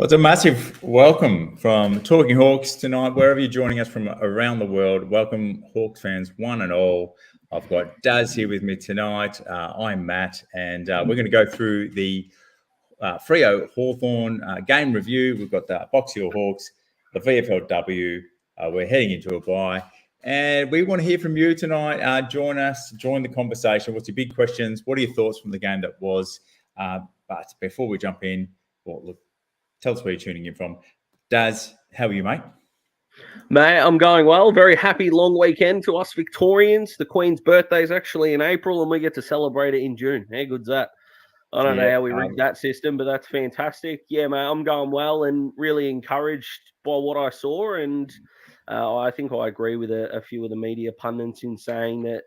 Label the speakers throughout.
Speaker 1: Well, it's a massive welcome from Talking Hawks tonight, wherever you're joining us from around the world. Welcome, Hawks fans, one and all. I've got Daz here with me tonight. I'm Matt, and we're going to go through the Freo Hawthorn game review. We've got the Box Hill Hawks, the VFLW. We're heading into a bye, and we want to hear from you tonight. Join us, join the conversation. What's your big questions? What are your thoughts from the game that was? But before we jump in, well, look. Tell us where you're tuning in from. Daz, how are you, mate?
Speaker 2: Mate, I'm going well. Very happy long weekend to us Victorians. The Queen's birthday is actually in April and we get to celebrate it in June. How good's that? I don't know how we rigged that system, but that's fantastic. Yeah, mate, I'm going well and really encouraged by what I saw. And I think I agree with a few of the media pundits in saying that,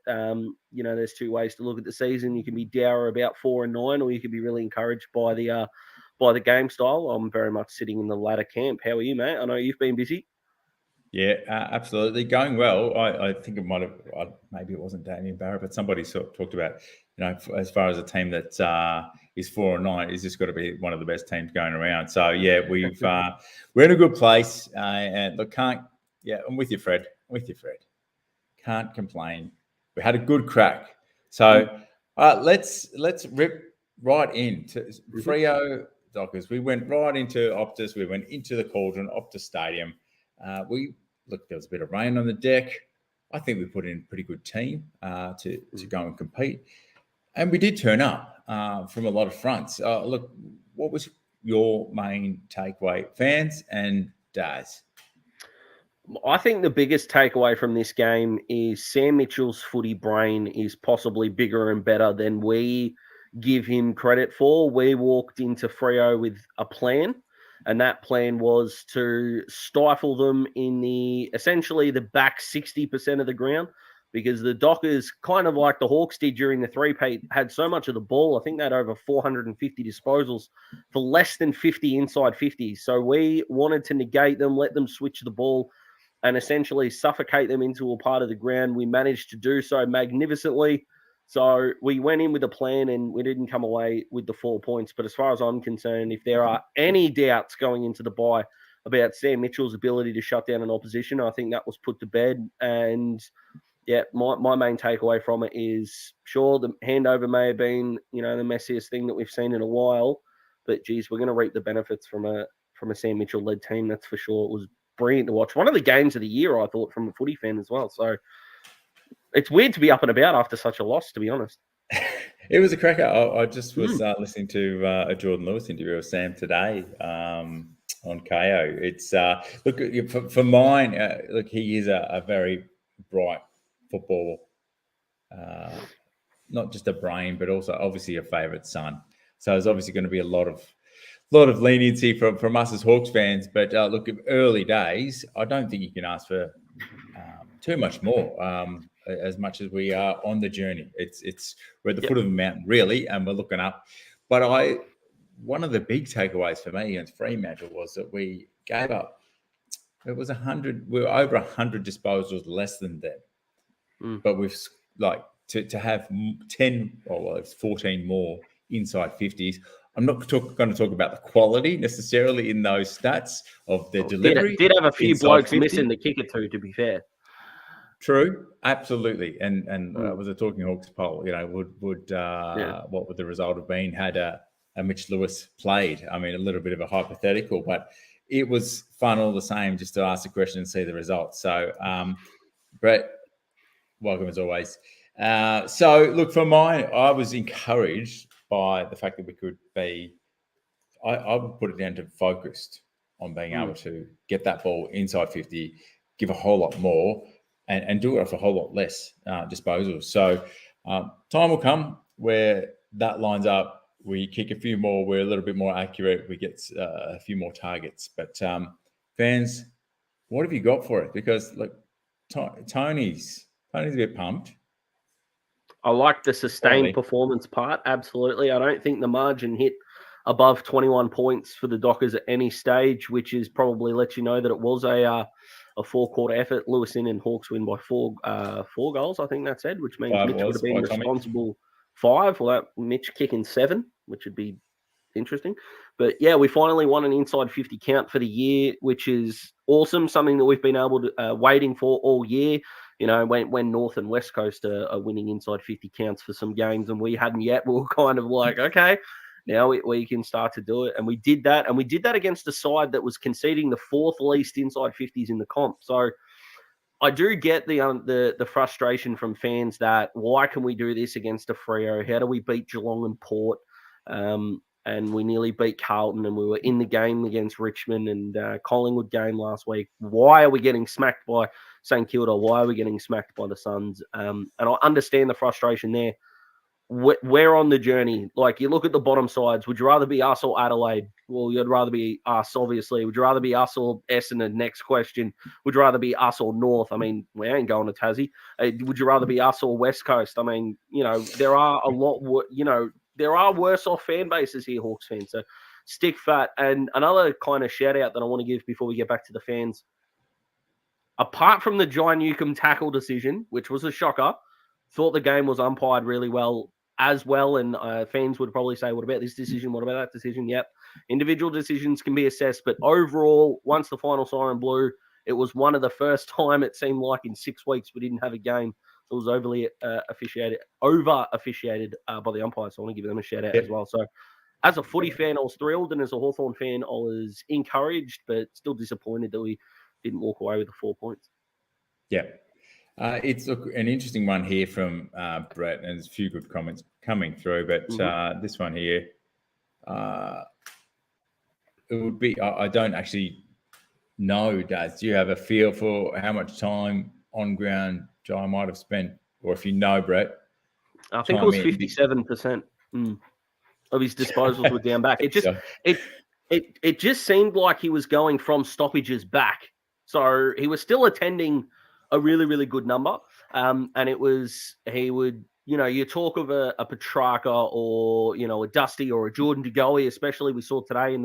Speaker 2: there's two ways to look at the season. You can be dour about 4 and 9, or you can be really encouraged by the game style. I'm very much sitting in the latter camp. How are you, mate? I know you've been busy.
Speaker 1: Yeah, absolutely. Going well. I think it might have, maybe it wasn't Damien Barrett, but somebody sort of talked about, as far as a team that is 4 and 9, is just got to be one of the best teams going around. So, yeah, we're in a good place. And look, I'm with you, Fred. Can't complain. We had a good crack. So let's rip right into Freo Dockers. We went right into Optus. We went into the Cauldron, Optus Stadium. There was a bit of rain on the deck. I think we put in a pretty good team to go and compete. And we did turn up from a lot of fronts. Look, what was your main takeaway, fans and Daz?
Speaker 2: I think the biggest takeaway from this game is Sam Mitchell's footy brain is possibly bigger and better than we give him credit for. We walked into Freo with a plan, and that plan was to stifle them in essentially the back 60% of the ground, because the Dockers, kind of like the Hawks did during the three-peat, had so much of the ball. I think they had over 450 disposals for less than 50 inside 50s. So we wanted to negate them, let them switch the ball, and essentially suffocate them into a part of the ground. We managed to do so magnificently. So we went in with a plan and we didn't come away with the 4 points. But as far as I'm concerned, if there are any doubts going into the bye about Sam Mitchell's ability to shut down an opposition, I think that was put to bed. And yeah, my main takeaway from it is, sure, the handover may have been, the messiest thing that we've seen in a while, but geez, we're going to reap the benefits from a Sam Mitchell-led team, that's for sure. It was brilliant to watch. One of the games of the year, I thought, from a footy fan as well. So it's weird to be up and about after such a loss, to be honest.
Speaker 1: It was a cracker. I just was listening to a Jordan Lewis interview of Sam today on KO. It's look for mine. Look, he is a very bright football, not just a brain, but also obviously a favourite son. So there's obviously going to be a lot of leniency from us as Hawks fans. But look, early days, I don't think you can ask for too much more. As much as we are on the journey, we're at the foot of the mountain, really, and we're looking up. But one of the big takeaways for me against Fremantle was that we gave up. It was 100. We were over 100 disposals less than them, but we've to have 10, it's 14 more inside 50s. I'm not going to talk about the quality necessarily in those stats of their delivery.
Speaker 2: Did have a few blokes 50. Missing the kicker too, to be fair.
Speaker 1: True, absolutely. And was a Talking Hawks poll, what would the result have been had a Mitch Lewis played? I mean, a little bit of a hypothetical, but it was fun all the same just to ask the question and see the results. So, Brett, welcome as always. So, look, for mine, I was encouraged by the fact that we could be, I would put it down to focused on being able to get that ball inside 50, give a whole lot more, and do it off a whole lot less disposals. So time will come where that lines up. We kick a few more. We're a little bit more accurate. We get a few more targets. But fans, what have you got for it? Because look, Tony's a bit pumped.
Speaker 2: I like the sustained performance part. Absolutely. I don't think the margin hit above 21 points for the Dockers at any stage, which is probably lets you know that it was a 4-quarter effort. Lewis in and Hawks win by four goals, I think that said, which means Mitch would have been responsible 5. Well, that Mitch kicking 7, which would be interesting. But yeah, we finally won an inside 50 count for the year, which is awesome. Something that we've been able to waiting for all year. You know, when North and West Coast are winning inside 50 counts for some games, and we hadn't yet, we were kind of like, okay, now we can start to do it. And we did that. And we did that against a side that was conceding the 4th least inside 50s in the comp. So I do get the frustration from fans that why can we do this against a Freo? How do we beat Geelong and Port? And we nearly beat Carlton, and we were in the game against Richmond and Collingwood game last week. Why are we getting smacked by St Kilda? Why are we getting smacked by the Suns? And I understand the frustration there. We're on the journey. Like, you look at the bottom sides. Would you rather be us or Adelaide? Well, you'd rather be us, obviously. Would you rather be us or Essendon? Next question. Would you rather be us or North? I mean, we ain't going to Tassie. Would you rather be us or West Coast? I mean, you know, there are a lot, there are worse off fan bases here, Hawks fans. So stick fat. And another kind of shout out that I want to give before we get back to the fans. Apart from the Jai Newcombe tackle decision, which was a shocker, thought the game was umpired really well as well. And fans would probably say, what about this decision? What about that decision? Yep. Individual decisions can be assessed. But overall, once the final siren blew, it was one of the first time it seemed like in 6 weeks we didn't have a game. It was over officiated by the umpires. So I want to give them a shout out as well. So as a footy fan, I was thrilled. And as a Hawthorn fan, I was encouraged, but still disappointed that we didn't walk away with the 4 points.
Speaker 1: Yeah. It's an interesting one here from Brett, and there's a few good comments coming through, but this one here, it would be, I don't actually know, Daz. Do you have a feel for how much time on ground Jai might have spent? Or if you know, Brett?
Speaker 2: I think it was 57% of his disposals were down back. It just seemed like he was going from stoppages back. So he was still attending a really, really good number. And he would, you talk of a Petrarca or, a Dusty or a Jordan De Goey, especially we saw today in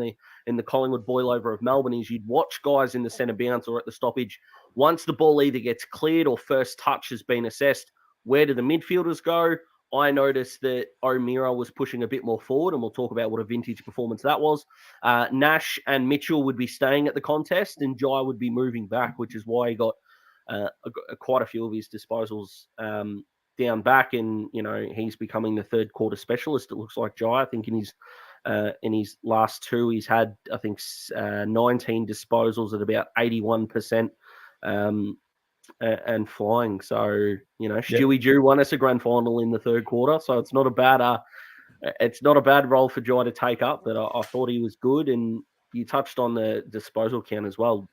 Speaker 2: the Collingwood boilover of Melbourne, is you'd watch guys in the centre bounce or at the stoppage. Once the ball either gets cleared or first touch has been assessed, where do the midfielders go? I noticed that O'Meara was pushing a bit more forward, and we'll talk about what a vintage performance that was. Nash and Mitchell would be staying at the contest, and Jai would be moving back, which is why he got quite a few of his disposals down back, and he's becoming the third quarter specialist. It looks like Jai. I think in his last two, he's had 19 disposals at about 81%. And flying. So, Stewie Jew won us a grand final in the third quarter. So it's not a bad role for Jai to take up, but I thought he was good. And you touched on the disposal count as well.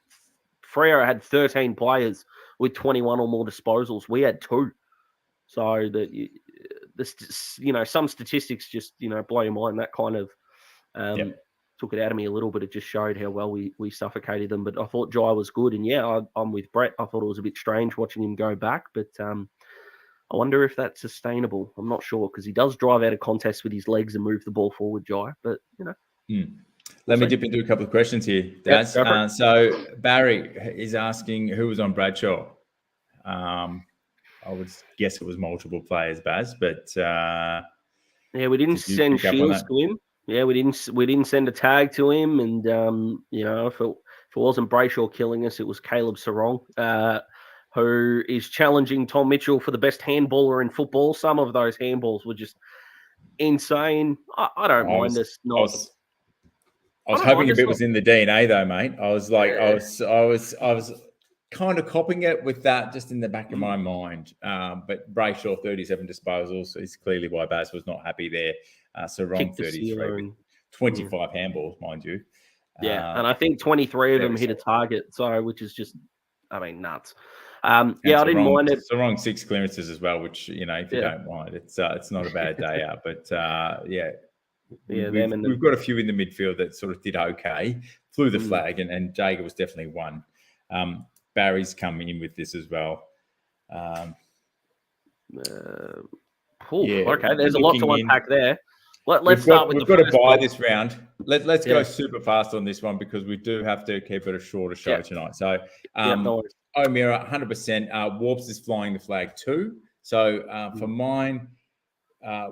Speaker 2: Freo had 13 players with 21 or more disposals. We had 2. So some statistics just, blow your mind. That kind of took it out of me a little bit. It just showed how well we suffocated them. But I thought Jai was good. And I'm with Brett. I thought it was a bit strange watching him go back. But I wonder if that's sustainable. I'm not sure, because he does drive out of contest with his legs and move the ball forward, Jai. But,
Speaker 1: Let me dip into a couple of questions here, Daz. So Barry is asking who was on Bradshaw. I would guess it was multiple players, Baz, but
Speaker 2: we didn't send Shields to him. Yeah, we didn't send a tag to him, and if it wasn't Brayshaw killing us, it was Caleb Sarong, who is challenging Tom Mitchell for the best handballer in football. Some of those handballs were just insane. I don't mind us not.
Speaker 1: I was hoping a bit was in the DNA though, mate. I was like, I was kind of copying it with that just in the back of my mind. But Brayshaw 37 disposals is clearly why Baz was not happy there. Sarong 33 with 25 handballs, mind you.
Speaker 2: And I think 23 of them hit a target, so which is just, nuts. I didn't mind it.
Speaker 1: Sarong 6 clearances as well, which if you don't mind, it's not a bad day out. But we've got a few in the midfield that sort of did okay, flew the flag, and Jager was definitely one. Barry's coming in with this as well.
Speaker 2: Okay, there's a lot to unpack there. Let's start with
Speaker 1: we've got to buy this round. Let's go super fast on this one, because we do have to keep it a shorter show tonight. So O'Meara, 100%. Warps is flying the flag too. So for mine,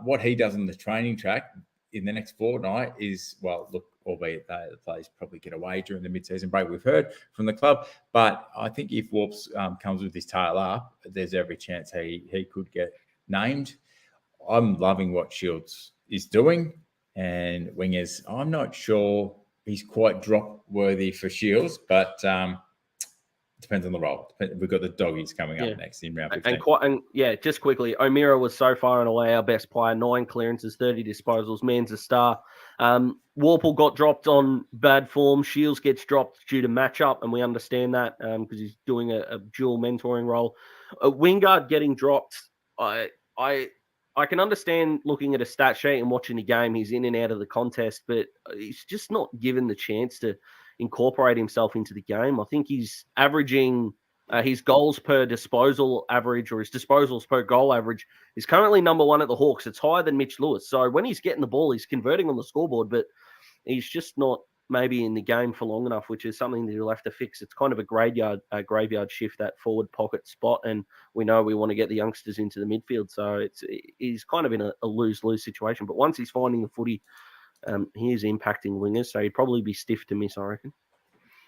Speaker 1: what he does on the training track in the next fortnight is, well, look, albeit the players probably get away during the mid-season break, we've heard from the club. But I think if Warps comes with his tail up, there's every chance he could get named. I'm loving what Shields is doing. And Wingers, I'm not sure he's quite drop-worthy for Shields, but depends on the role. We've got the doggies coming up next in round 15.
Speaker 2: Just quickly, O'Meara was so far and away our best player. 9 clearances, 30 disposals. Man's a star. Warple got dropped on bad form. Shields gets dropped due to matchup, and we understand that because he's doing a dual mentoring role. Wingard getting dropped, I can understand looking at a stat sheet and watching the game. He's in and out of the contest, but he's just not given the chance to incorporate himself into the game. I think he's averaging his goals per disposal average, or his disposals per goal average, is currently number 1 at the Hawks. It's higher than Mitch Lewis. So when he's getting the ball, he's converting on the scoreboard, but he's just not maybe in the game for long enough, which is something that he'll have to fix. It's kind of a graveyard shift, that forward pocket spot, and we know we want to get the youngsters into the midfield. So he's kind of in a lose-lose situation. But once he's finding the footy, he is impacting wingers, so he'd probably be stiff to miss, I reckon.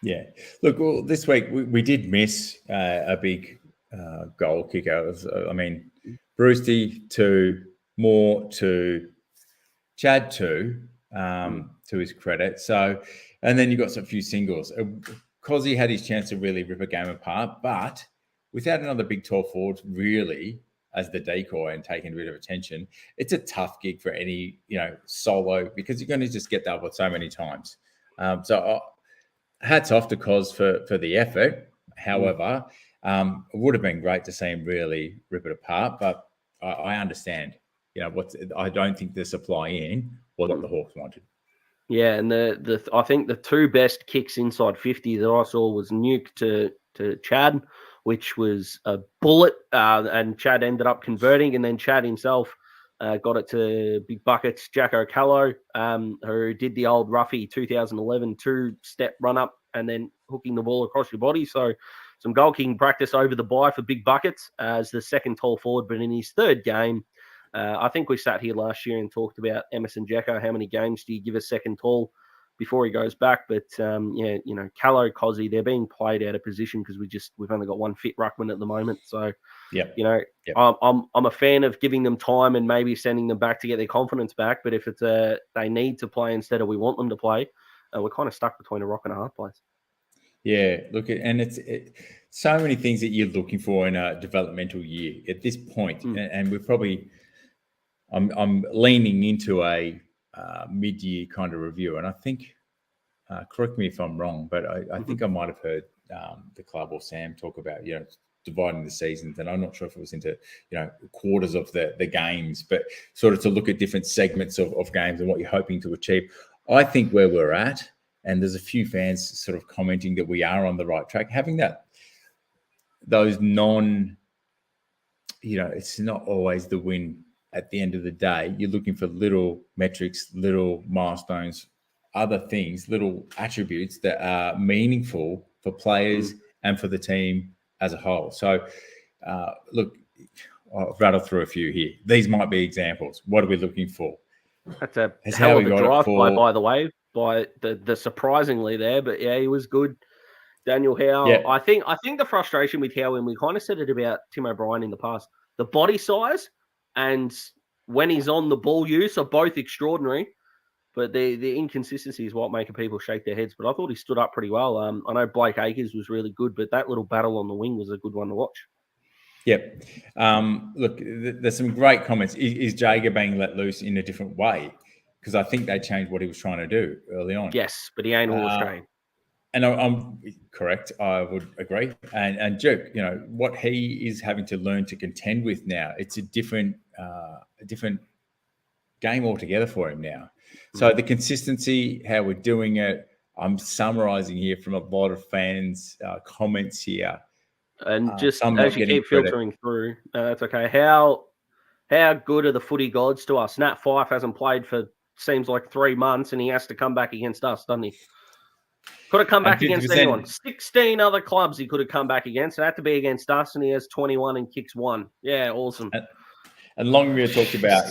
Speaker 1: Yeah. Look, well, this week we did miss a big goal kicker. Brewsty to Moore to Chad to his credit. So, and then you got a few singles. Cozzy had his chance to really rip a game apart, but without another big tall forward really as the decoy and taking a bit of attention, it's a tough gig for any, solo, because you're going to just get doubled so many times. Hats off to Coz for the effort. However, it would have been great to see him really rip it apart, but I understand, I don't think the supply in was what the Hawks wanted.
Speaker 2: Yeah, and I think the 2 best kicks inside 50 that I saw was Nuke to Chad, which was a bullet, and Chad ended up converting, and then Chad himself got it to big buckets. Jacko Callow, who did the old Ruffy 2011 2-step run up and then hooking the ball across your body. So some goal kicking practice over the bye for big buckets as the second tall forward. But in his 3rd game, I think we sat here last year and talked about Emerson Jacko. How many games do you give a second tall before he goes back? But Callow, Cozzy, they're being played out of position because we've only got one fit ruckman at the moment. So, I'm a fan of giving them time and maybe sending them back to get their confidence back. But if it's they need to play instead of we want them to play, we're kind of stuck between a rock and a hard place.
Speaker 1: Yeah, look, and it's so many things that you're looking for in a developmental year at this point, and we're probably. I'm leaning into a mid-year kind of review, and I think, correct me if I'm wrong, but I think I might have heard the club or Sam talk about dividing the seasons, and I'm not sure if it was into quarters of the games, but sort of to look at different segments of games and what you're hoping to achieve. I think where we're at, and there's a few fans sort of commenting that we are on the right track, having those it's not always the win. At the end of the day, you're looking for little metrics, little milestones, other things, little attributes that are meaningful for players and for the team as a whole. So, look, I'll rattle through a few here. These might be examples. What are we looking for?
Speaker 2: That's a hell of a drive by the way, by the surprisingly there. But yeah, he was good. Daniel Howe. Yeah. I think the frustration with Howe, and we kind of said it about Tim O'Brien in the past, the body size and when he's on the ball use are both extraordinary, but the inconsistency is what making people shake their heads. But I thought he stood up pretty well. I know Blake Acres was really good, but that little battle on the wing was a good one to watch.
Speaker 1: Yep. Look, there's some great comments. Is Jager being let loose in a different way? Because I think they changed what he was trying to do early on.
Speaker 2: Yes, but he ain't all Australian.
Speaker 1: And I'm correct. I would agree. And Duke, what he is having to learn to contend with now, it's a different game altogether for him now. So the consistency, how we're doing it, I'm summarizing here from a lot of fans' comments here.
Speaker 2: And just as you keep filtering through, that's okay. How good are the footy gods to us? Nat Fyfe hasn't played for seems like 3 months, and he has to come back against us, doesn't he? Could have come back against anyone. 16 other clubs he could have come back against. It had to be against us, and he has 21 and kicks 1. Yeah, awesome.
Speaker 1: And Longmuir talked about,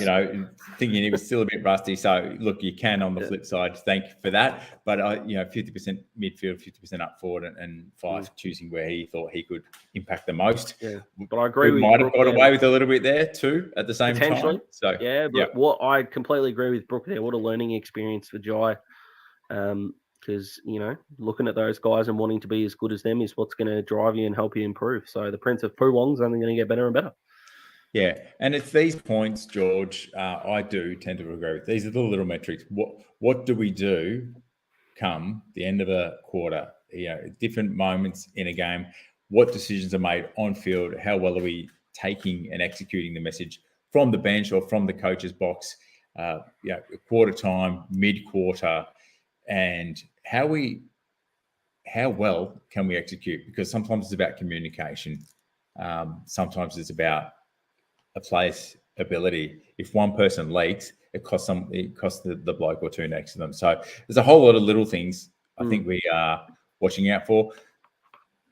Speaker 1: thinking he was still a bit rusty. So, look, you can, on the flip side, thank you for that. But, 50% midfield, 50% up forward, and Fife choosing where he thought he could impact the most.
Speaker 2: Yeah, but I agree with
Speaker 1: might have
Speaker 2: Brooke
Speaker 1: got
Speaker 2: there.
Speaker 1: away with a little bit there too at the same
Speaker 2: Potentially.
Speaker 1: time. So,
Speaker 2: yeah, but what I completely agree with Brooke there. What a learning experience for Jai. Because, looking at those guys and wanting to be as good as them is what's going to drive you and help you improve. So the Prince of Poolong's only going to get better and better.
Speaker 1: Yeah, and it's these points, George, I do tend to agree with. These are the little metrics. What do we do come the end of a quarter? Different moments in a game. What decisions are made on field? How well are we taking and executing the message from the bench or from the coach's box? Quarter time, mid-quarter, and how well can we execute? Because sometimes it's about communication. Sometimes it's about a player's ability. If one person leaks, it costs the bloke or two next to them. So there's a whole lot of little things I think we are watching out for.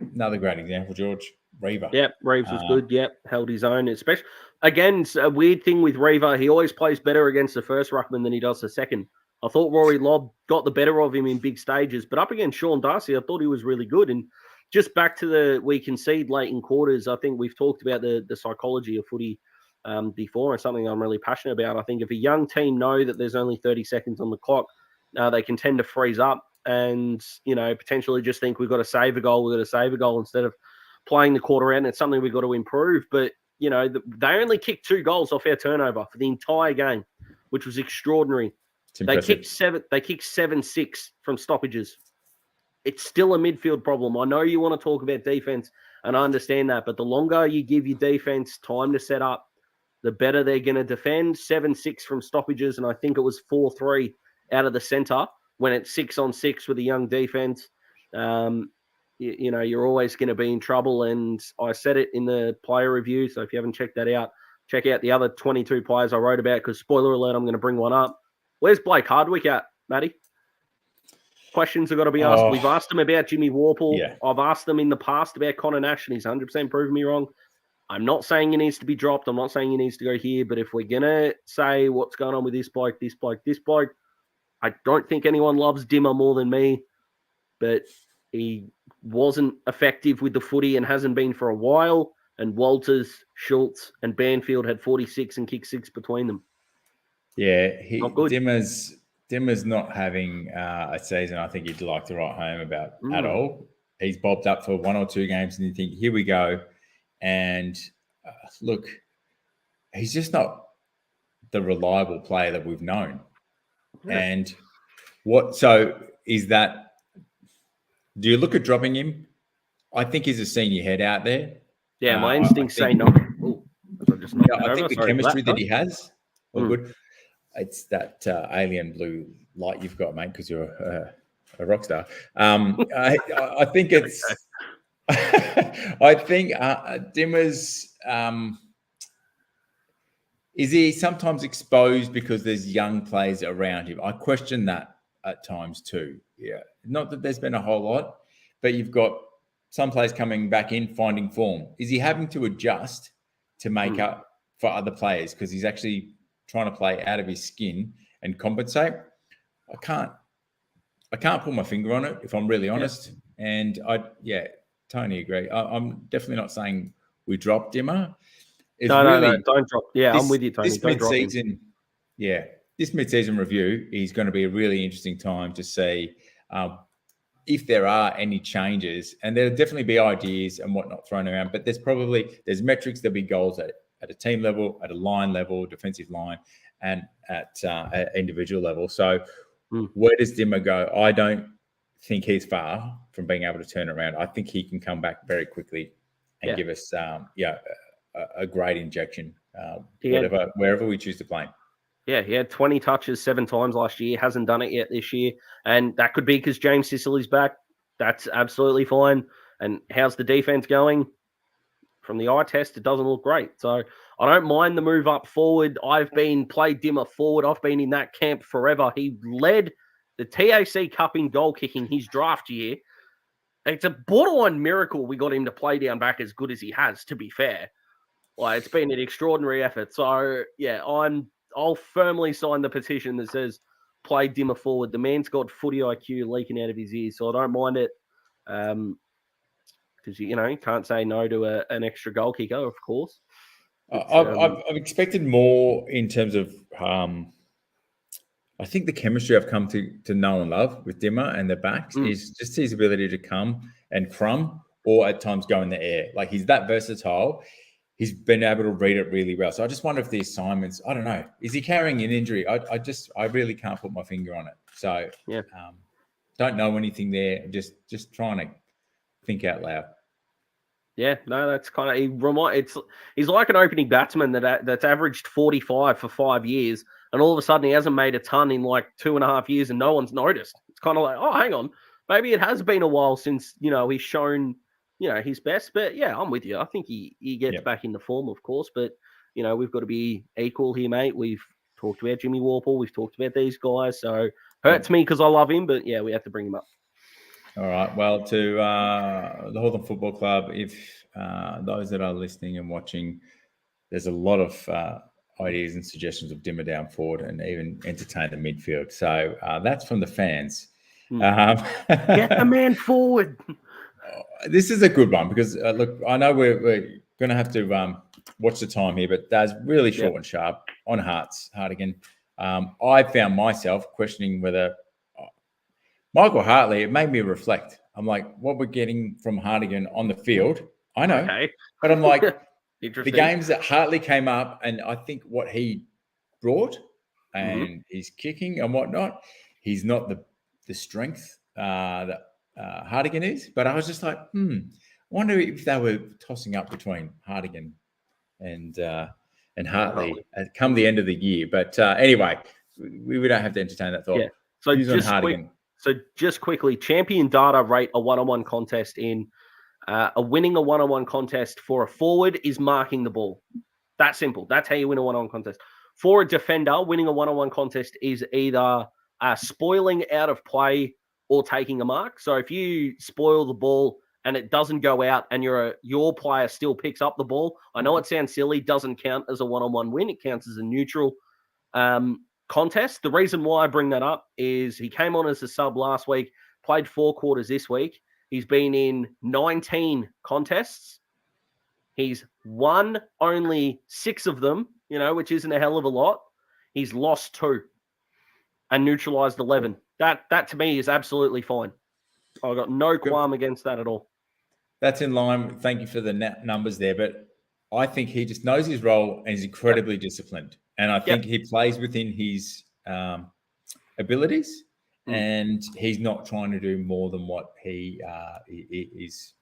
Speaker 1: Another great example, George, Reaver.
Speaker 2: Yep, Reeves was good. Yep, held his own. Especially, again, it's a weird thing with Reaver. He always plays better against the first ruckman than he does the second. I thought Rory Lobb got the better of him in big stages, but up against Sean Darcy, I thought he was really good. And just back to we concede late in quarters, I think we've talked about the psychology of footy before, and something I'm really passionate about. I think if a young team know that there's only 30 seconds on the clock, they can tend to freeze up and, potentially just think we've got to save a goal instead of playing the quarter out, and it's something we've got to improve. But, they only kicked 2 goals off our turnover for the entire game, which was extraordinary. They kicked 7-6 from stoppages. It's still a midfield problem. I know you want to talk about defense, and I understand that, but the longer you give your defense time to set up, the better they're going to defend. 7-6 from stoppages, and I think it was 4-3 out of the centre when it's 6-on-6 with a young defense. You're always going to be in trouble, and I said it in the player review, so if you haven't checked that out, check out the other 22 players I wrote about, because, spoiler alert, I'm going to bring one up. Where's Blake Hardwick at, Matty? Questions have got to be asked. We've asked him about Jimmy Warple.
Speaker 1: Yeah.
Speaker 2: I've asked them in the past about Connor Nash, and he's 100% proven me wrong. I'm not saying he needs to be dropped. I'm not saying he needs to go here. But if we're going to say what's going on with this bloke, I don't think anyone loves Dimmer more than me. But he wasn't effective with the footy and hasn't been for a while. And Walters, Schultz, and Banfield had 46 and kick 6 between them.
Speaker 1: Yeah, Dimmer's not having a season I think he'd like to write home about at all. He's bobbed up for 1 or 2 games, and you think, here we go. And look, he's just not the reliable player that we've known. Yeah. And so is that, do you look at dropping him? I think he's a senior head out there.
Speaker 2: Yeah, my instincts say no.
Speaker 1: I think the chemistry that he has, good. It's that alien blue light you've got, mate, because you're a rock star. I think it's... I think Dimmer's is he sometimes exposed because there's young players around him? I question that at times too. Yeah, not that there's been a whole lot, but you've got some players coming back in, finding form. Is he having to adjust to make up for other players because he's actually trying to play out of his skin and compensate? I can't put my finger on it if I'm really honest. Yeah. And Tony agree. I'm definitely not saying we dropped Dimmer.
Speaker 2: No, don't drop. Yeah, I'm with you, Tony.
Speaker 1: This mid-season, this mid-season review is going to be a really interesting time to see if there are any changes, and there'll definitely be ideas and whatnot thrown around. But there's metrics, there'll be goals at a team level, at a line level, defensive line, and at individual level. So where does Dimmer go? I don't think he's far from being able to turn around. I think he can come back very quickly and give us a great injection wherever we choose to play him.
Speaker 2: Yeah, he had 20 touches 7 times last year. Hasn't done it yet this year. And that could be because James Sicily's back. That's absolutely fine. And how's the defense going? From the eye test, it doesn't look great. So I don't mind the move up forward. I've played Dimmer forward. I've been in that camp forever. He led the TAC Cup in goal kicking his draft year. It's a borderline miracle we got him to play down back as good as he has, to be fair. Like, it's been an extraordinary effort. So, yeah, I'll firmly sign the petition that says play Dimmer forward. The man's got footy IQ leaking out of his ears, so I don't mind it. Because, you can't say no to an extra goal kicker, of course.
Speaker 1: I've expected more in terms of I think the chemistry I've come to know and love with Dimmer and the backs is just his ability to come and crumb or at times go in the air. Like, he's that versatile. He's been able to read it really well. So I just wonder if the assignments, I don't know, is he carrying an injury? I really can't put my finger on it. So
Speaker 2: yeah,
Speaker 1: don't know anything there. Just trying to think out loud.
Speaker 2: Yeah, no, that's kind of he's like an opening batsman that's averaged 45 for 5 years, and all of a sudden he hasn't made a ton in like 2.5 years, and no one's noticed. It's kind of like, oh, hang on, maybe it has been a while since he's shown his best. But yeah, I'm with you. I think he gets back into form, of course, but we've got to be equal here, mate. We've talked about Jimmy Warple, we've talked about these guys, so hurts me because I love him, but yeah, we have to bring him up.
Speaker 1: All right. Well, to the Hawthorn Football Club, if those that are listening and watching, there's a lot of ideas and suggestions of Dimmer down forward and even entertain the midfield. So that's from the fans.
Speaker 2: Get the man forward.
Speaker 1: This is a good one because, look, I know we're going to have to watch the time here, but that's really short and sharp on Hartigan. I found myself questioning whether Michael Hartley, it made me reflect. I'm like, what we're getting from Hartigan on the field, I know.
Speaker 2: Okay.
Speaker 1: But I'm like, the games that Hartley came up, and I think what he brought and his kicking and whatnot, he's not the strength that Hartigan is. But I was just like, I wonder if they were tossing up between Hartigan and Hartley come the end of the year. But anyway, we don't have to entertain that thought.
Speaker 2: Yeah. So just Hartigan. Just quickly, champion data rate a one-on-one contest in winning a one-on-one contest for a forward is marking the ball. That simple. That's how you win a one-on-one contest. For a defender, winning a one-on-one contest is either spoiling out of play or taking a mark. So if you spoil the ball and it doesn't go out and your player still picks up the ball, I know it sounds silly, doesn't count as a one-on-one win. It counts as a neutral contest. The reason why I bring that up is he came on as a sub last week, played 4 quarters this week. He's been in 19 contests. He's won only 6 of them, which isn't a hell of a lot. He's lost 2 and neutralized 11. That to me is absolutely fine. I've got no qualm against that at all.
Speaker 1: That's in line. Thank you for the numbers there. But I think he just knows his role and is incredibly disciplined. And I think he plays within his abilities, and he's not trying to do more than what he is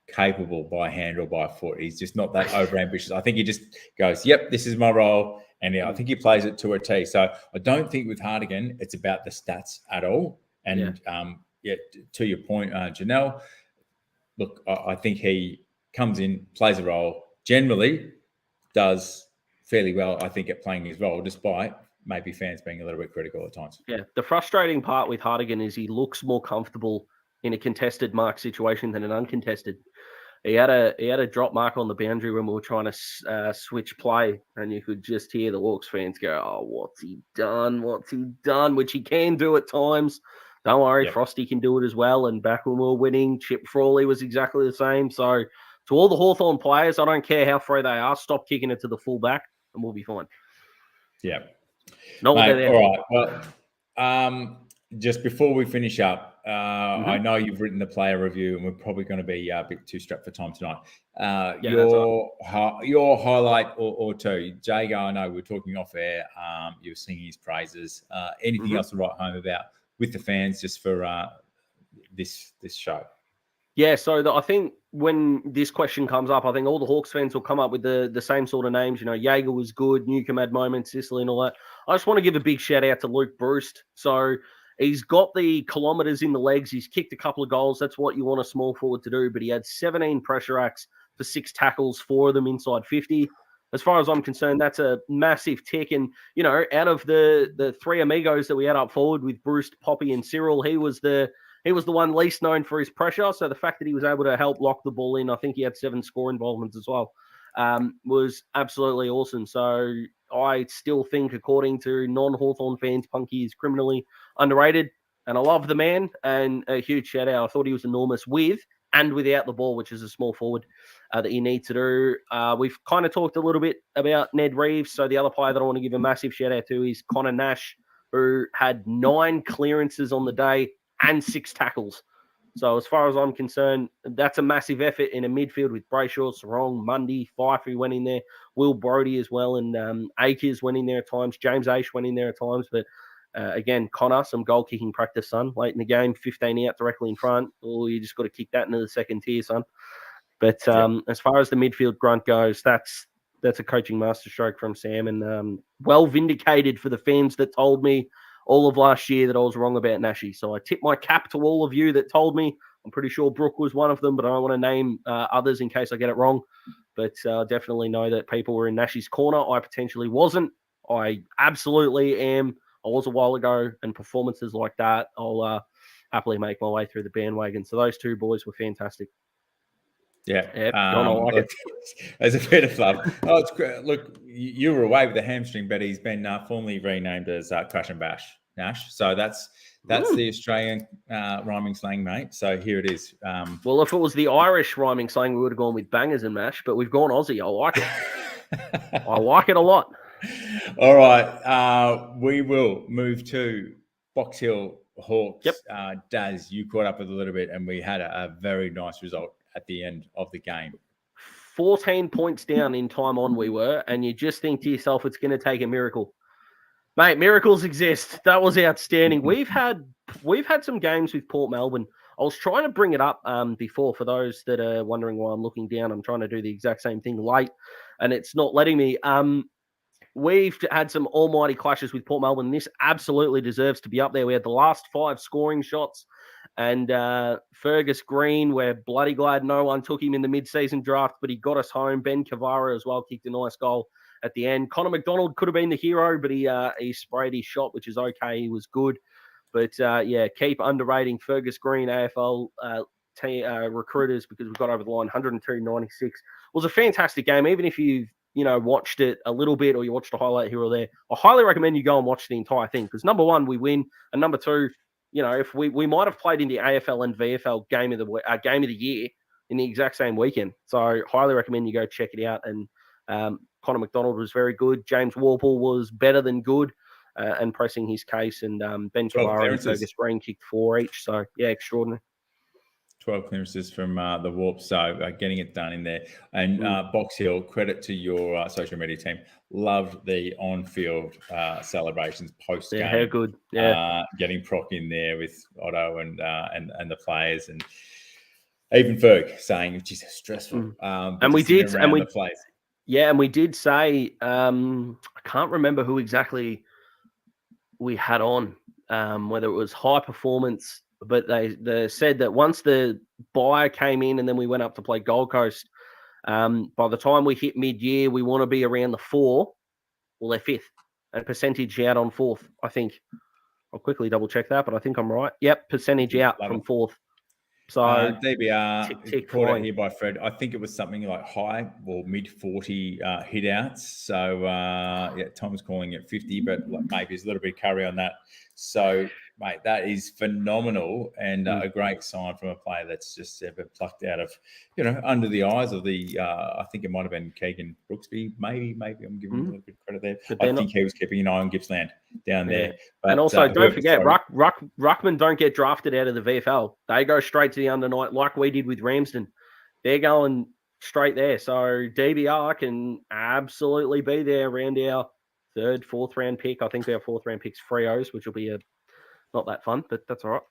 Speaker 1: capable by hand or by foot. He's just not that overambitious. I think he just goes, yep, this is my role. And I think he plays it to a T. So I don't think with Hartigan, it's about the stats at all. And to your point, Janelle, look, I think he comes in, plays a role, generally does fairly well, I think, at playing his role, despite maybe fans being a little bit critical at times. Yeah,
Speaker 2: the frustrating part with Hartigan is he looks more comfortable in a contested mark situation than an uncontested. He had a drop mark on the boundary when we were trying to switch play, and you could just hear the Hawks fans go, "Oh, what's he done? What's he done?" Which he can do at times. Don't worry, Frosty can do it as well. And back when we were winning, Chip Frawley was exactly the same. So to all the Hawthorn players, I don't care how free they are, stop kicking it to the fullback, and we'll be fine.
Speaker 1: Yeah.
Speaker 2: Not what they're there.
Speaker 1: All right. Well, just before we finish up, I know you've written the player review, and we're probably going to be a bit too strapped for time tonight. Your highlight or two, Jago, I know we were talking off air. You were singing his praises. Anything else to write home about with the fans, just for this show?
Speaker 2: Yeah, so I think when this question comes up, I think all the Hawks fans will come up with the same sort of names. Jaeger was good, Newcomb had moments, Sicily and all that. I just want to give a big shout out to Luke Bruce. So he's got the kilometres in the legs. He's kicked a couple of goals. That's what you want a small forward to do. But he had 17 pressure acts for 6 tackles, 4 of them inside 50. As far as I'm concerned, that's a massive tick. And, out of the 3 amigos that we had up forward with Bruce, Poppy and Cyril, he was the one least known for his pressure. So the fact that he was able to help lock the ball in, I think he had 7 score involvements as well. was absolutely awesome. So I still think, according to non-Hawthorn fans, Punky is criminally underrated. And I love the man, and a huge shout out. I thought he was enormous with and without the ball, which is a small forward that you need to do. We've kind of talked a little bit about Ned Reeves. So the other player that I want to give a massive shout out to is Connor Nash, who had 9 clearances on the day and 6 tackles. So as far as I'm concerned, that's a massive effort in a midfield with Brayshaw, Sarong, Mundy, Fife, who went in there, Will Brodie as well, and Akers went in there at times, James Aish went in there at times, but again, Connor, some goal kicking practice, son. Late in the game, 15 out directly in front. Oh, you just got to kick that into the second tier, son. But as far as the midfield grunt goes, that's a coaching masterstroke from Sam, and well vindicated for the fans that told me all of last year that I was wrong about Nashy. So I tip my cap to all of you that told me. I'm pretty sure Brooke was one of them, but I don't want to name others in case I get it wrong. But definitely know that people were in Nashy's corner. I potentially wasn't. I absolutely am. I was a while ago, and performances like that, I'll happily make my way through the bandwagon. So those 2 boys were fantastic.
Speaker 1: Yeah,
Speaker 2: yep, like
Speaker 1: look, as a bit of love. Oh, it's great. Look, you were away with the hamstring, but he's been formally renamed as Crash and Bash Nash. So that's the Australian rhyming slang, mate. So here it is.
Speaker 2: Well, if it was the Irish rhyming slang, we would have gone with bangers and mash, but we've gone Aussie. I like it. I like it a lot.
Speaker 1: All right, we will move to Box Hill Hawks.
Speaker 2: Yep.
Speaker 1: Daz, you caught up with a little bit, and we had a very nice result at the end of the game.
Speaker 2: 14 points down in time on we were, and you just think to yourself, it's going to take a miracle. Mate, miracles exist. That was outstanding. We've had some games with Port Melbourne. I was trying to bring it up before for those that are wondering why I'm looking down. I'm trying to do the exact same thing late, and it's not letting me. We've had some almighty clashes with Port Melbourne. This absolutely deserves to be up there. We had the last 5 scoring shots, and Fergus Green, we're bloody glad no one took him in the mid-season draft, but he got us home. Ben Cavara as well kicked a nice goal at the end. Connor McDonald could have been the hero, but he sprayed his shot, which is okay. He was good. But, keep underrating Fergus Green, AFL recruiters, because we got over the line 102.96. It was a fantastic game, even if you've watched it a little bit or you watched a highlight here or there. I highly recommend you go and watch the entire thing, because number one, we win, and number two, if we might have played in the AFL and VFL game of the year in the exact same weekend. So highly recommend you go check it out. And Connor McDonald was very good. James Warple was better than good and pressing his case. And Ben Cavara and Fergus Green kicked 4 each. So yeah, extraordinary.
Speaker 1: 12 clearances from the Warp, so getting it done in there. And Box Hill, credit to your social media team. Loved the on-field celebrations post-game.
Speaker 2: Yeah, how good. Yeah,
Speaker 1: getting Proc in there with Otto and the players, and even Ferg saying, which is stressful.
Speaker 2: And we did say, I can't remember who exactly we had on, whether it was High Performance. But they said that once the buyer came in and then we went up to play Gold Coast, by the time we hit mid-year, we want to be around the 4. Well, they're 5th. And percentage out on 4th, I think. I'll quickly double-check that, but I think I'm right. Yep, percentage out from 4th. So
Speaker 1: DBR, called out here by Fred. I think it was something like high or mid-40 hit-outs. So, Tom's calling it 50, but maybe there's a little bit of carry on that. So, mate, that is phenomenal and a great sign from a player that's just plucked out of, under the eyes of the, I think it might have been Keegan Brooksby. Maybe I'm giving him a little bit of credit there. I think he was keeping an eye on Gippsland down there. But,
Speaker 2: and also, don't forget, Ruckman don't get drafted out of the VFL. They go straight to the under 9, like we did with Ramsden. They're going straight there. So DBR can absolutely be there around our 3rd, 4th round pick. I think our 4th round pick's Freos, which will be not that fun, but that's all right.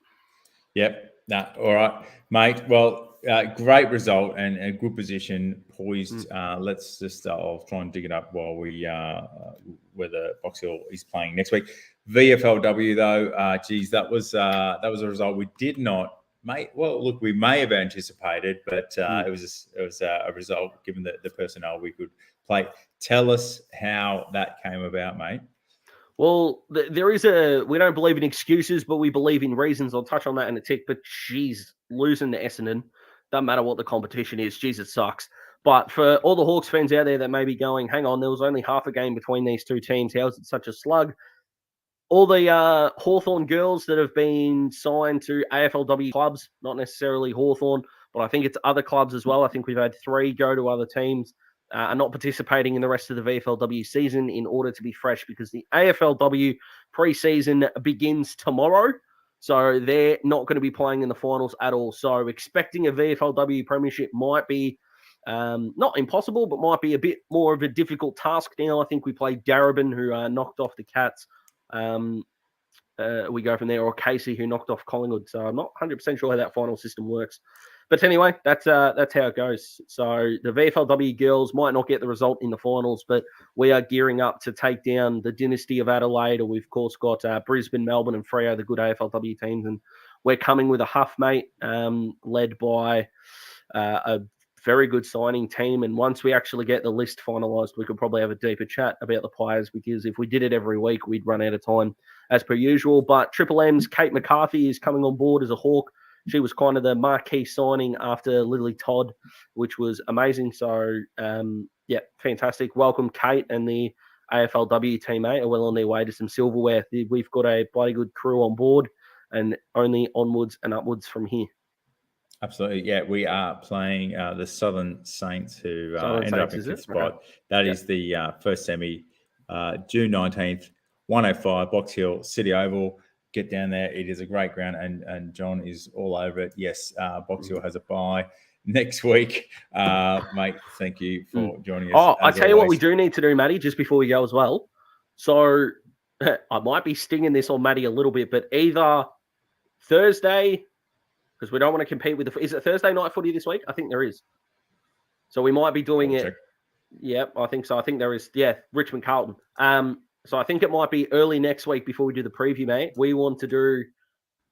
Speaker 1: Yep. All right, mate. Well, great result and a good position, poised. Let's just, I'll try and dig it up while whether Box Hill is playing next week. VFLW though, that was a result we did not, mate. Well, look, we may have anticipated, but it was a result given the personnel we could play. Tell us how that came about, mate.
Speaker 2: Well, there is we don't believe in excuses, but we believe in reasons. I'll touch on that in a tick, but geez, losing to Essendon, doesn't matter what the competition is. Geez, it sucks. But for all the Hawks fans out there that may be going, hang on, there was only half a game between these two teams. How is it such a slug? All the Hawthorn girls that have been signed to AFLW clubs, not necessarily Hawthorn, but I think it's other clubs as well. I think we've had 3 go to other teams, are not participating in the rest of the VFLW season in order to be fresh, because the AFLW pre-season begins tomorrow. So they're not going to be playing in the finals at all. So expecting a VFLW premiership might be not impossible, but might be a bit more of a difficult task now. I think we played Darebin, who knocked off the Cats. We go from there, or Casey, who knocked off Collingwood. So I'm not 100% sure how that final system works. But anyway, that's how it goes. So the VFLW girls might not get the result in the finals, but we are gearing up to take down the Dynasty of Adelaide. Or we've, of course, got Brisbane, Melbourne, and Freo, the good AFLW teams. And we're coming with a Huff, mate, led by a very good signing team. And once we actually get the list finalised, we could probably have a deeper chat about the players, because if we did it every week, we'd run out of time as per usual. But Triple M's Kate McCarthy is coming on board as a Hawk. She was kind of the marquee signing after Lily Todd, which was amazing. So, yeah, fantastic. Welcome, Kate, and the AFLW team, mate, are well on their way to some silverware. We've got a bloody good crew on board, and only onwards and upwards from here.
Speaker 1: Absolutely. Yeah, we are playing the Southern Saints, who ended up in 5th spot. Okay. That is the first semi, June 19th, 105, Box Hill, City Oval. Get down there. It is a great ground, and John is all over it. Yes, Box Hill has a bye next week. Mate, thank you for joining us.
Speaker 2: Oh, I tell you what we do need to do, Matty, just before we go as well. So I might be stinging this on Matty a little bit, but either Thursday, because we don't want to compete with is it Thursday night footy this week? I think there is. So we might be doing it. Yep, I think so. I think there is. Yeah, Richmond Carlton. So I think it might be early next week before we do the preview, mate. We want to do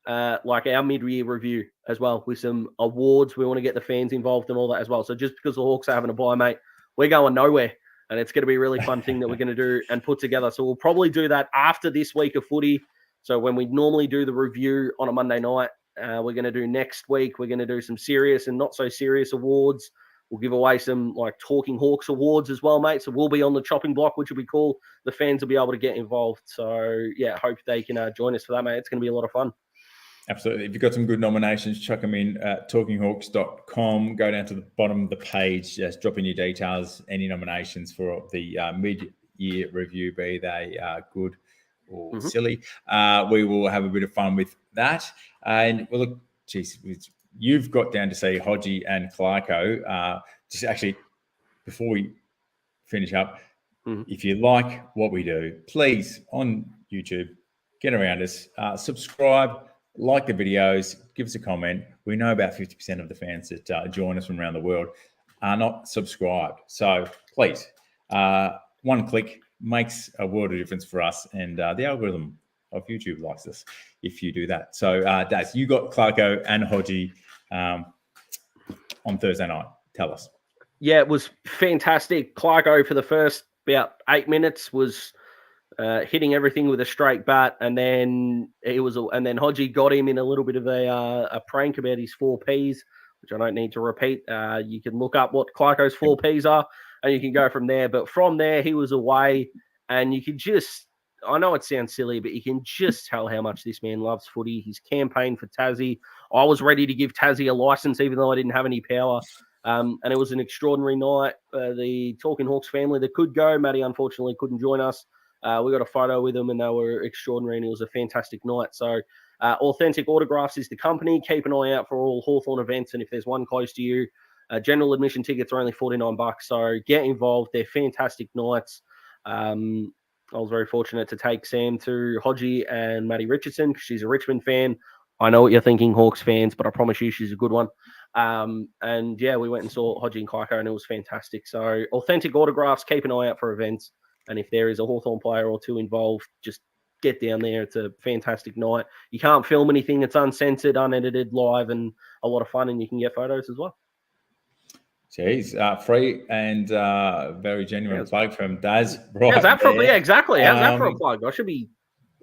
Speaker 2: like our mid-year review as well with some awards. We want to get the fans involved and all that as well. So just because the Hawks are having a bye, mate, we're going nowhere. And it's going to be a really fun thing that we're going to do and put together. So we'll probably do that after this week of footy. So when we normally do the review on a Monday night, we're going to do next week. We're going to do some serious and not so serious awards. We'll give away some like Talking Hawks awards as well, mate. So we'll be on the chopping block, which will be cool. The fans will be able to get involved. So, yeah, hope they can join us for that, mate. It's going to be a lot of fun.
Speaker 1: Absolutely. If you've got some good nominations, chuck them in at talkinghawks.com. Go down to the bottom of the page, just drop in your details, any nominations for the mid-year review, be they good or silly. We will have a bit of fun with that. And, well, look, geez, you've got down to see Hodgie and Clarko. Just actually, before we finish up, if you like what we do, please, on YouTube, get around us, subscribe, like the videos, give us a comment. We know about 50% of the fans that join us from around the world are not subscribed. So please, one click makes a world of difference for us, and the algorithm of YouTube likes us if you do that. So, Daz, you got Clarko and Hodgie on Thursday night. Tell us.
Speaker 2: Yeah, it was fantastic. Clarko for the first about 8 minutes was hitting everything with a straight bat, and then Hodgie got him in a little bit of a prank about his 4 Ps, which I don't need to repeat. You can look up what Clarko's 4 Ps are, and you can go from there. But from there, he was away, and you could just, I know it sounds silly, but you can just tell how much this man loves footy. He's campaigned for Tassie. I was ready to give Tassie a license, even though I didn't have any power. And it was an extraordinary night. The Talking Hawks family that could go, Matty unfortunately couldn't join us. We got a photo with them, and they were extraordinary, and it was a fantastic night. So Authentic Autographs is the company. Keep an eye out for all Hawthorn events, and if there's one close to you, general admission tickets are only $49. So get involved. They're fantastic nights. I was very fortunate to take Sam to Hodgie and Maddie Richardson because she's a Richmond fan. I know what you're thinking, Hawks fans, but I promise you she's a good one. And yeah, we went and saw Hodgie and Clarko, and it was fantastic. So Authentic Autographs, keep an eye out for events. And if there is a Hawthorn player or two involved, just get down there. It's a fantastic night. You can't film anything. It's uncensored, unedited, live, and a lot of fun, and you can get photos as well.
Speaker 1: Jeez, free and very genuine plug from Daz. Right,
Speaker 2: how's that for? Yeah, exactly. How's that for a plug? I should be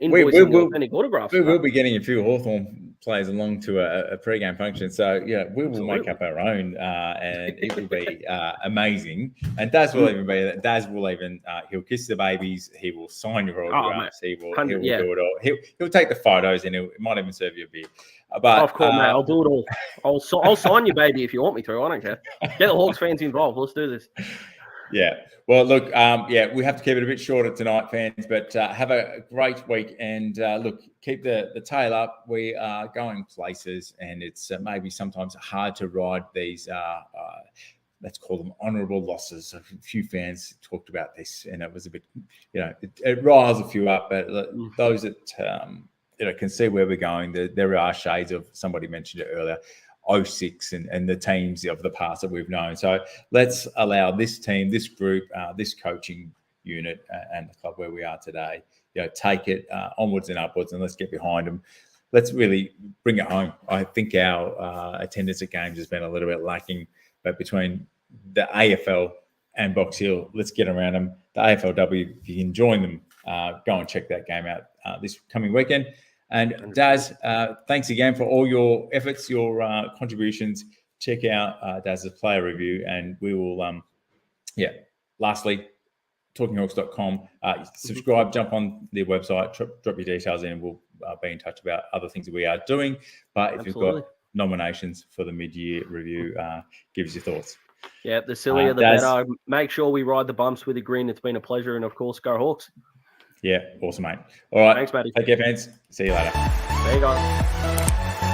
Speaker 2: invoicing Authentic Autographs.
Speaker 1: We will be getting a few Hawthorn players along to a pre-game function. So, yeah, we will make up our own, and it will be amazing. And Daz will even be there. Daz will even, he'll kiss the babies. He will sign your autographs. He will do it all. He'll take the photos, and it might even serve you a beer. But
Speaker 2: of course, mate, I'll do it all. I'll sign you, baby, if you want me to. I don't care. Get the Hawks fans involved. Let's do this.
Speaker 1: Yeah. Well, look, we have to keep it a bit shorter tonight, fans, but have a great week. And look, keep the tail up. We are going places, and it's maybe sometimes hard to ride these, let's call them honourable losses. A few fans talked about this, and it was a bit, it riles a few up, but those that, can see where we're going. There are shades of, somebody mentioned it earlier, 06 and the teams of the past that we've known. So let's allow this team, this group, this coaching unit and the club where we are today, take it onwards and upwards, and let's get behind them. Let's really bring it home. I think our attendance at games has been a little bit lacking, but between the AFL and Box Hill, let's get around them. The AFLW, if you can join them, go and check that game out this coming weekend. And Daz, thanks again for all your efforts, your contributions. Check out Daz's player review, and we will, lastly, talkinghawks.com. Subscribe, jump on their website, drop your details in, and we'll be in touch about other things that we are doing. But if you've got nominations for the mid-year review, give us your thoughts.
Speaker 2: Yeah, the sillier the better. Make sure we ride the bumps with a grin. It's been a pleasure. And, of course, go Hawks.
Speaker 1: Yeah, awesome, mate. All right.
Speaker 2: Thanks, Matty.
Speaker 1: Take care, fans. See you later.
Speaker 2: There you go.